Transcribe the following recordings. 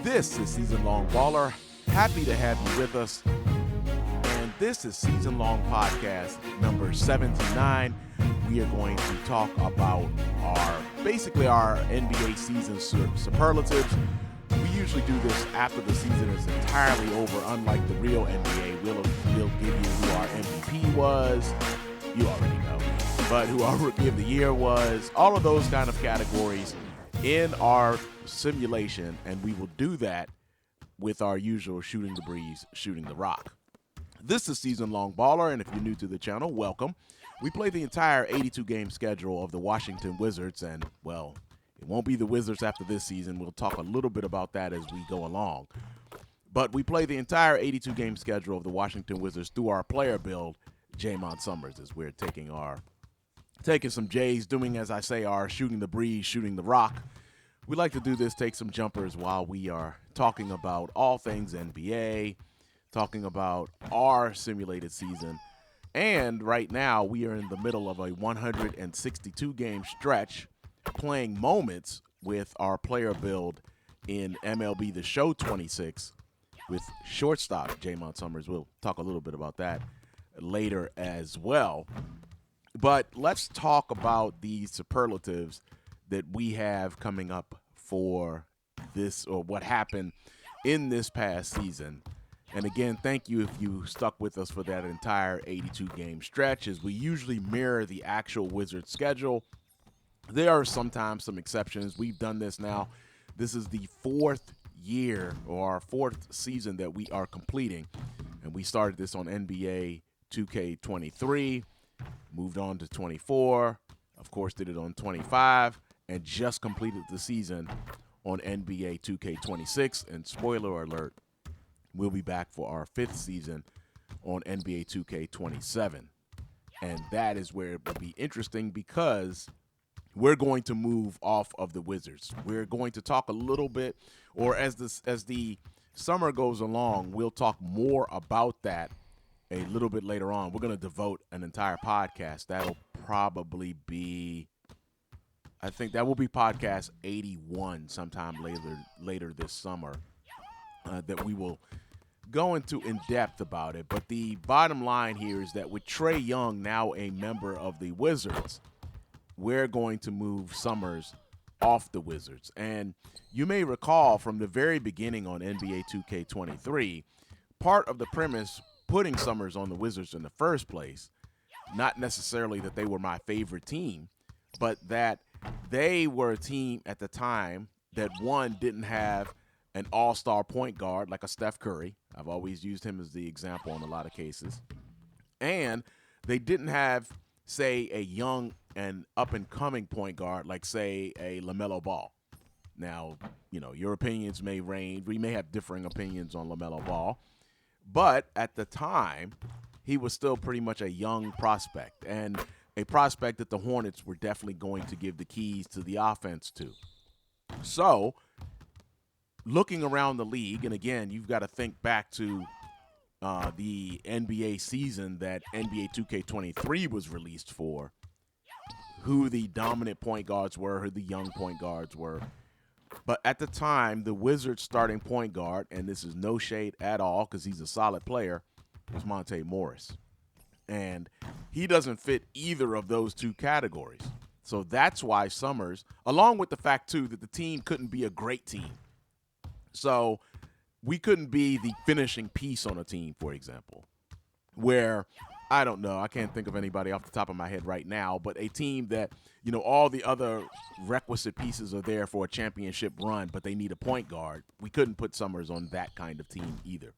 This is Season Long Baller. Happy to have you with us. And this is Season Long Podcast number 79. We are going to talk about our NBA season superlatives. We usually do this after the season is entirely over, unlike the real NBA. We'll give you who our MVP was. You already know. But who our Rookie of the Year was. All of those kind of categories in our simulation, and we will do that with our usual shooting the breeze, shooting the rock. This is Season Long Baller, and if you're new to the channel, welcome. We play the entire 82-game schedule of the Washington Wizards, and, well, it won't be the Wizards after this season. We'll talk a little bit about that as we go along. But we play the entire 82-game schedule of the Washington Wizards through our player build, Jaymont Summerz, as we're taking some J's, doing, as I say, our shooting the breeze, shooting the rock. We like to do this, take some jumpers while we are talking about all things NBA, talking about our simulated season. And right now, we are in the middle of a 162-game stretch, playing moments with our player build in MLB The Show 26 with shortstop Jaymont Summerz. We'll talk a little bit about that later as well. But let's talk about the superlatives that we have coming up for this, or what happened in this past season. And again, thank you if you stuck with us for that entire 82-game stretch, as we usually mirror the actual Wizards schedule. There are sometimes some exceptions. We've done this now. This is the fourth year, or our fourth season, that we are completing. And we started this on NBA 2K23, moved on to 24, of course did it on 25, and just completed the season on NBA 2K26. And spoiler alert, we'll be back for our fifth season on NBA 2K27. And that is where it will be interesting, because we're going to move off of the Wizards. We're going to talk a little bit, or as the summer goes along, we'll talk more about that a little bit later on. We're going to devote an entire podcast. That'll probably be, I think that will be podcast 81 sometime later this summer, that we will go into in depth about it. But the bottom line here is that with Trae Young now a member of the Wizards, we're going to move Summerz off the Wizards. And you may recall from the very beginning on NBA 2K23, part of the premise putting Summerz on the Wizards in the first place, not necessarily that they were my favorite team, but that they were a team at the time that, one, didn't have an all-star point guard like a Steph Curry. I've always used him as the example in a lot of cases. And they didn't have, say, a young and up-and-coming point guard like, say, a LaMelo Ball. Now, your opinions may range. We may have differing opinions on LaMelo Ball. But at the time, he was still pretty much a young prospect, and a prospect that the Hornets were definitely going to give the keys to the offense to. So, looking around the league, and again, you've got to think back to the NBA season that NBA 2K23 was released for, who the dominant point guards were, who the young point guards were. But at the time, the Wizards' starting point guard, and this is no shade at all because he's a solid player, was Monte Morris. And he doesn't fit either of those two categories. So that's why Summerz, along with the fact, too, that the team couldn't be a great team. So we couldn't be the finishing piece on a team, for example, where, I don't know, I can't think of anybody off the top of my head right now, but a team that, all the other requisite pieces are there for a championship run, but they need a point guard. We couldn't put Summerz on that kind of team either.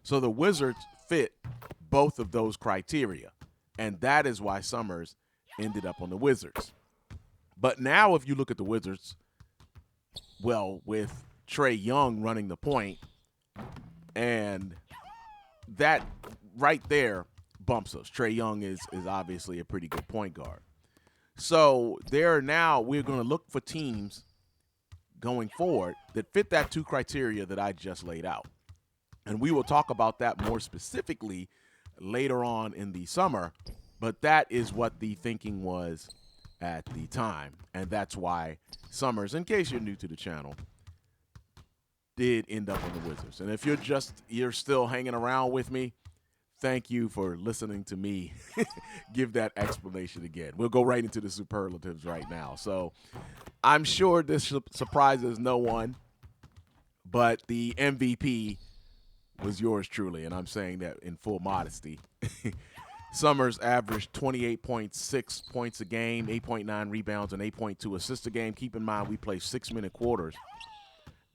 So the Wizards fit both of those criteria, and that is why Summerz ended up on the Wizards. But now if you look at the Wizards, well, with Trae Young running the point, and that right there bumps us. Trae Young is obviously a pretty good point guard. So we're going to look for teams going forward that fit that two criteria that I just laid out. And we will talk about that more specifically later on in the summer, but that is what the thinking was at the time. And that's why Summerz, in case you're new to the channel, did end up on the Wizards. And if you're still hanging around with me, thank you for listening to me give that explanation again. We'll go right into the superlatives right now. So I'm sure this surprises no one, but the MVP was yours truly, and I'm saying that in full modesty. Summerz averaged 28.6 points a game, 8.9 rebounds, and 8.2 assists a game. Keep in mind, we play 6-minute quarters.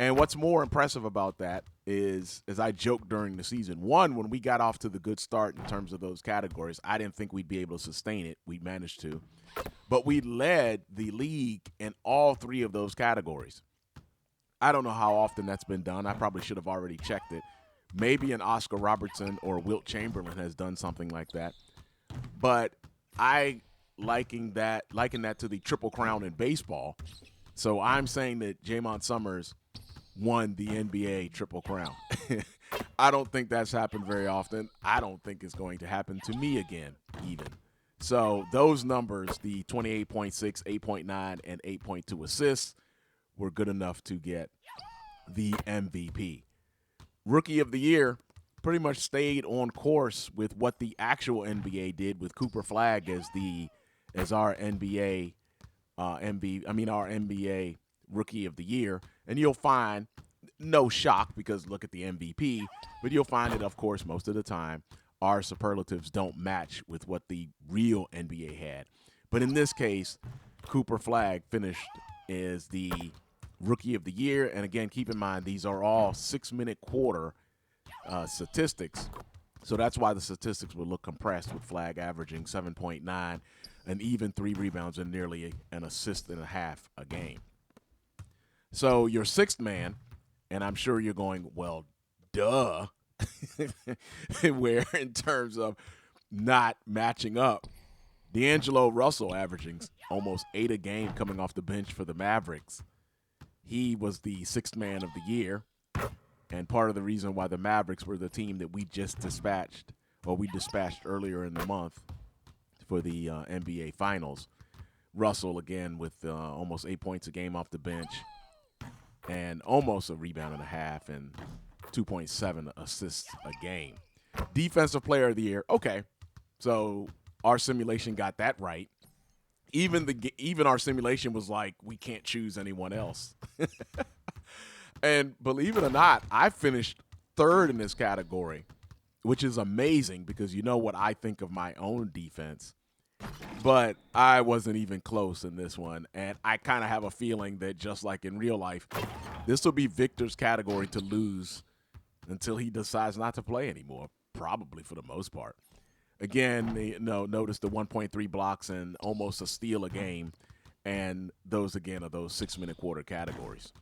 And what's more impressive about that is, as I joked during the season, one, when we got off to the good start in terms of those categories, I didn't think we'd be able to sustain it. We managed to. But we led the league in all 3 of those categories. I don't know how often that's been done. I probably should have already checked it. Maybe an Oscar Robertson or Wilt Chamberlain has done something like that. But I liken that to the Triple Crown in baseball. So I'm saying that Jaymont Summerz won the NBA Triple Crown. I don't think that's happened very often. I don't think it's going to happen to me again, even. So those numbers, the 28.6, 8.9, and 8.2 assists, were good enough to get the MVP. Rookie of the Year pretty much stayed on course with what the actual NBA did, with Cooper Flagg as our NBA our NBA Rookie of the Year. And you'll find, no shock because look at the MVP, but you'll find that, of course, most of the time, our superlatives don't match with what the real NBA had. But in this case, Cooper Flagg finished as the Rookie of the Year. And again, keep in mind, these are all 6-minute quarter statistics. So that's why the statistics would look compressed, with Flagg averaging 7.9, an even 3 rebounds, and nearly an assist and a half a game. So your sixth man, and I'm sure you're going, well, duh, where in terms of not matching up, D'Angelo Russell averaging almost 8 a game coming off the bench for the Mavericks. He was the sixth man of the year, and part of the reason why the Mavericks were the team that we dispatched earlier in the month for the NBA Finals. Russell, again, with almost 8 points a game off the bench and almost a rebound and a half and 2.7 assists a game. Defensive Player of the Year, okay. So our simulation got that right. Even our simulation was like, we can't choose anyone else. And believe it or not, I finished third in this category, which is amazing because you know what I think of my own defense. But I wasn't even close in this one. And I kind of have a feeling that just like in real life, this will be Victor's category to lose until he decides not to play anymore, probably for the most part. Again, notice the 1.3 blocks and almost a steal a game. And those, again, are those 6-minute quarter categories.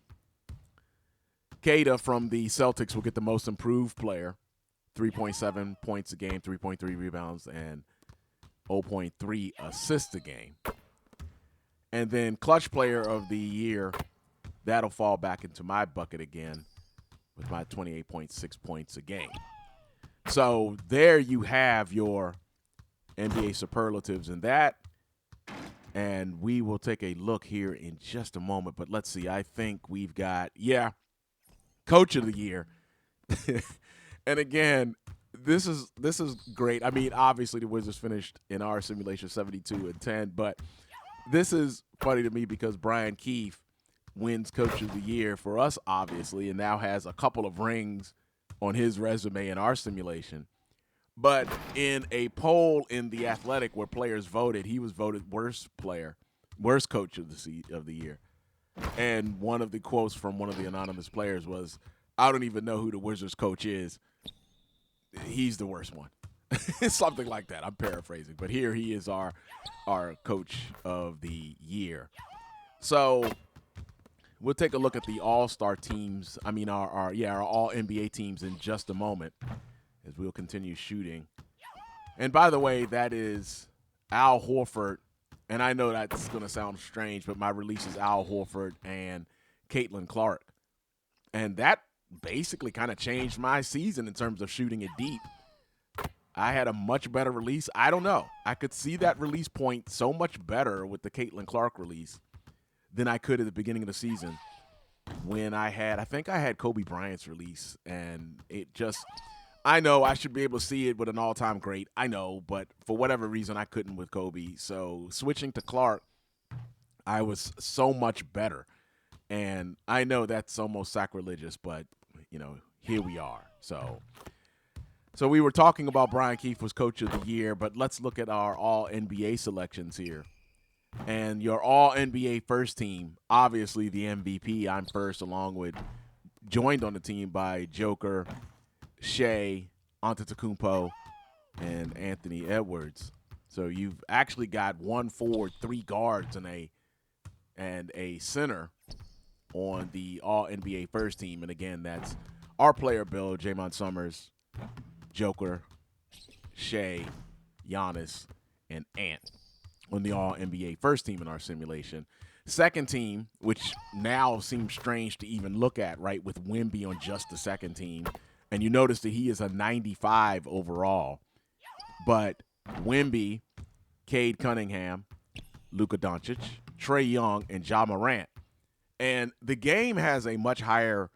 Kata from the Celtics will get the most improved player, 3.7 points a game, 3.3 rebounds, and 0.3 assists a game. And then clutch player of the year, that'll fall back into my bucket again with my 28.6 points a game. So there you have your NBA superlatives in that. And we will take a look here in just a moment. But let's see. I think we've got, Coach of the Year. And again, this is great. I mean, obviously the Wizards finished in our simulation 72-10, but this is funny to me because Brian Keefe wins Coach of the Year for us, obviously, and now has a couple of rings on his resume in our simulation. But in a poll in The Athletic where players voted, he was voted worst coach of the year. And one of the quotes from one of the anonymous players was, "I don't even know who the Wizards coach is. He's the worst one." Something like that. I'm paraphrasing. But here he is, our coach of the year. So we'll take a look at the all-star teams. I mean, our all-NBA teams in just a moment as we'll continue shooting. And by the way, that is Al Horford. And I know that's going to sound strange, but my release is Al Horford and Caitlin Clark. And that basically kind of changed my season in terms of shooting it deep. I had a much better release. I don't know. I could see that release point so much better with the Caitlin Clark release than I could at the beginning of the season. when I think I had Kobe Bryant's release, and I know I should be able to see it with an all-time great. I know, but for whatever reason, I couldn't with Kobe. So switching to Clark, I was so much better. And I know that's almost sacrilegious, but, here we are. So we were talking about Brian Keefe was Coach of the Year, but let's look at our All-NBA selections here. And your All-NBA first team, obviously the MVP, I'm first, joined on the team by Joker, Shea, Antetokounmpo, and Anthony Edwards. So you've actually got 1 forward, 3 guards, and a center on the All-NBA first team. And again, that's our player build: Jaymont Summerz, Joker, Shea, Giannis, and Ant on the All-NBA first team in our simulation. Second team, which now seems strange to even look at, right, with Wemby on just the second team. And you notice that he is a 95 overall. But Wemby, Cade Cunningham, Luka Doncic, Trae Young, and Ja Morant. And the game has a much higher,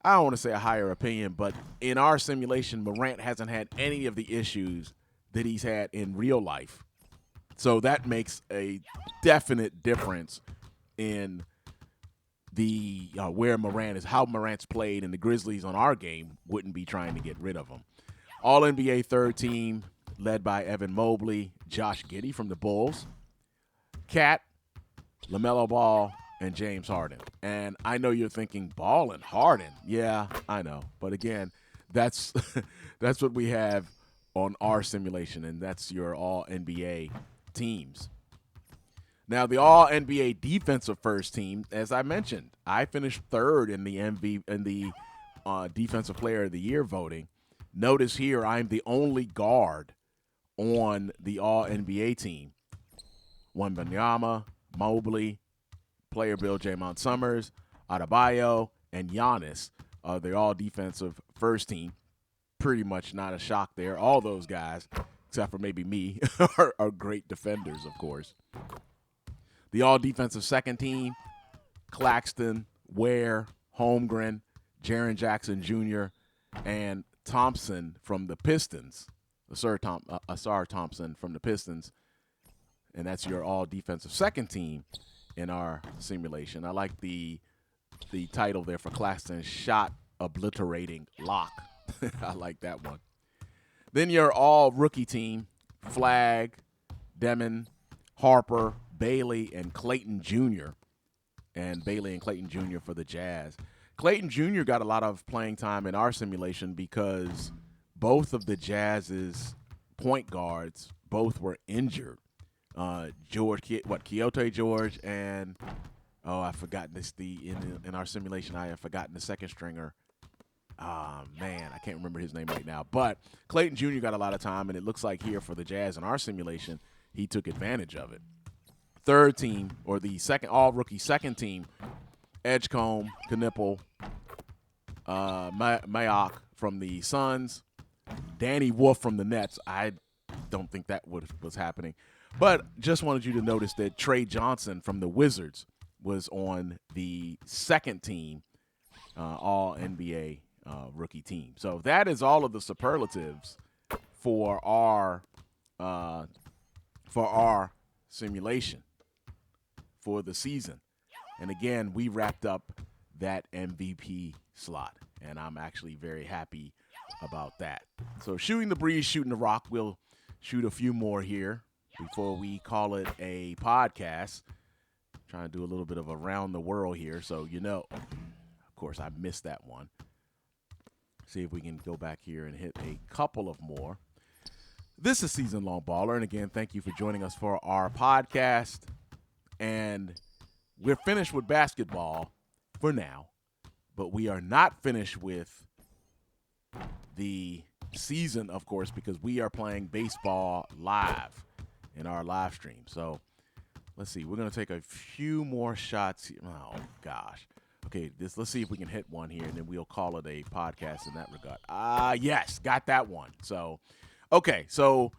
I don't want to say a higher opinion, but in our simulation, Morant hasn't had any of the issues that he's had in real life. So that makes a definite difference in the where Morant is, how Morant's played, and the Grizzlies on our game wouldn't be trying to get rid of him. All-NBA third team, led by Evan Mobley, Josh Giddey from the Bulls, Cat, LaMelo Ball, and James Harden. And I know you're thinking, Ball and Harden. Yeah, I know. But again, that's that's what we have on our simulation, and that's your All-NBA teams. Now, the All-NBA defensive first team, as I mentioned, I finished third in the Defensive Player of the Year voting. Notice here, I'm the only guard on the All-NBA team. Wembanyama, Mobley, player build Jaymont Summerz, Adebayo, and Giannis. They're all defensive first team. Pretty much not a shock there. All those guys, except for maybe me, are great defenders, of course. The all-defensive second team, Claxton, Ware, Holmgren, Jaren Jackson Jr., and Thompson from the Pistons, Asar Thompson from the Pistons. And that's your all-defensive second team in our simulation. I like the title there for Claxton, Shot Obliterating Lock. I like that one. Then your all-rookie team, Flag, Demon, Harper, Bailey, and Clayton Jr. And Bailey and Clayton Jr. for the Jazz. Clayton Jr. got a lot of playing time in our simulation because both of the Jazz's point guards both were injured. Kyoto George and I've forgotten this. In our simulation, I have forgotten the second stringer. Man, I can't remember his name right now. But Clayton Jr. got a lot of time, and it looks like here for the Jazz in our simulation, he took advantage of it. Third team, or the second all-rookie second team, Edgecombe, Knipple, Mayock from the Suns, Danny Wolf from the Nets. I don't think that was happening. But just wanted you to notice that Trey Johnson from the Wizards was on the second team All-NBA rookie team. So that is all of the superlatives for our simulation for the season. And again, we wrapped up that MVP slot, and I'm actually very happy about that. So shooting the breeze, shooting the rock. We'll shoot a few more here before we call it a podcast. Trying to do a little bit of around the world here. So, of course, I missed that one. See if we can go back here and hit a couple of more. This is Season Long Baller. And again, thank you for joining us for our podcast. And we're finished with basketball for now, but we are not finished with the season, of course, because we are playing baseball live in our live stream. So let's see. We're going to take a few more shots here. Oh, gosh. Okay, let's see if we can hit one here, and then we'll call it a podcast in that regard. Yes, got that one. So, okay, so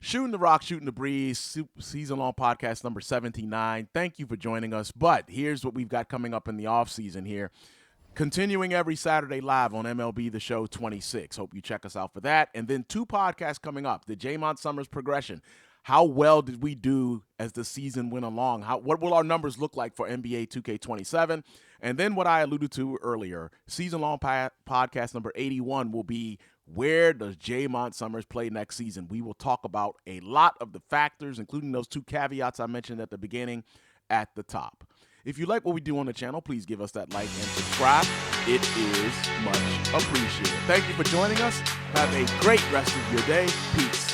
Shooting the rock, shooting the breeze, season long podcast number 79. Thank you for joining us. But here's what we've got coming up in the off season here. Continuing every Saturday live on MLB The Show 26. Hope you check us out for that. And then 2 podcasts coming up. The Jaymont Summerz progression. How well did we do as the season went along? What will our numbers look like for NBA 2K27? And then what I alluded to earlier, season long podcast number 81 will be, where does Jaymont Summerz play next season? We will talk about a lot of the factors, including those 2 caveats I mentioned at the beginning, at the top. If you like what we do on the channel, please give us that like and subscribe. It is much appreciated. Thank you for joining us. Have a great rest of your day. Peace.